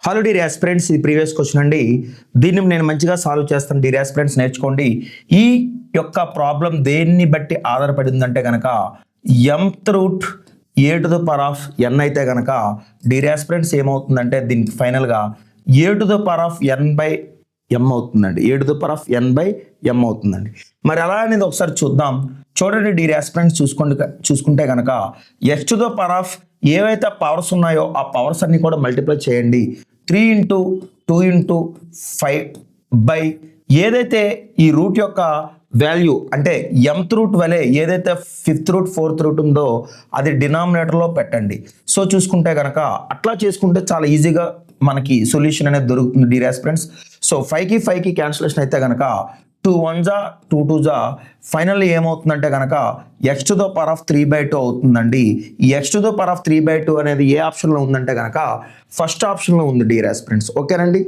Hello dear aspirants, ఇది previous question అండి. దీన్ని నేను మంచిగా సాల్వ్ చేస్తాను. డియర్ ఆస్పిరెంట్స్ నేర్చుకోండి. ఈ యొక్క ప్రాబ్లం దేన్ని బట్టి ఆధారపడిందంటే కనుక mth root a to the power of n అయితే కనుక డియర్ ఆస్పిరెంట్స్ ఏమవుతుందంటే దీనికి ఫైనల్గా a to the power of n by m అవుతుందండి. a to the power of n by m అవుతుందండి. మరి అలా అనేది ఒకసారి చూద్దాం. చూడండి డియర్ ఆస్పిరెంట్స్, చూసుకుంటే కనుక x to the power of ఏవైతే పవర్స్ ఉన్నాయో ఆ పవర్స్ అన్ని కూడా మల్టిప్లై చేయండి. 3 into 2 into 5 బై ఏదైతే ఈ రూట్ యొక్క వాల్యూ అంటే mth రూట్ వలె ఏదైతే 5th రూట్ 4th రూట్ ఉందో అది డినామినేటర్లో పెట్టండి. సో చూసుకుంటే కనుక అట్లా చేసుకుంటే చాలా ఈజీగా మనకి సొల్యూషన్ అనేది దొరుకుతుంది డియర్ ఆస్పిరెంట్స్. సో 5కి క్యాన్సిలేషన్ అయితే కనుక 2 1 జా 2 2 జా ఫైనల్లీ ఏమవుతుందంటే కనుక x to the power of 3/2 అవుతుందండి. ఈ x to the power of 3/2 అనేది ఏ ఆప్షన్లో ఉందంటే కనుక ఫస్ట్ ఆప్షన్లో ఉంది డియర్ ఆస్పిరెంట్స్. ఓకేనండి.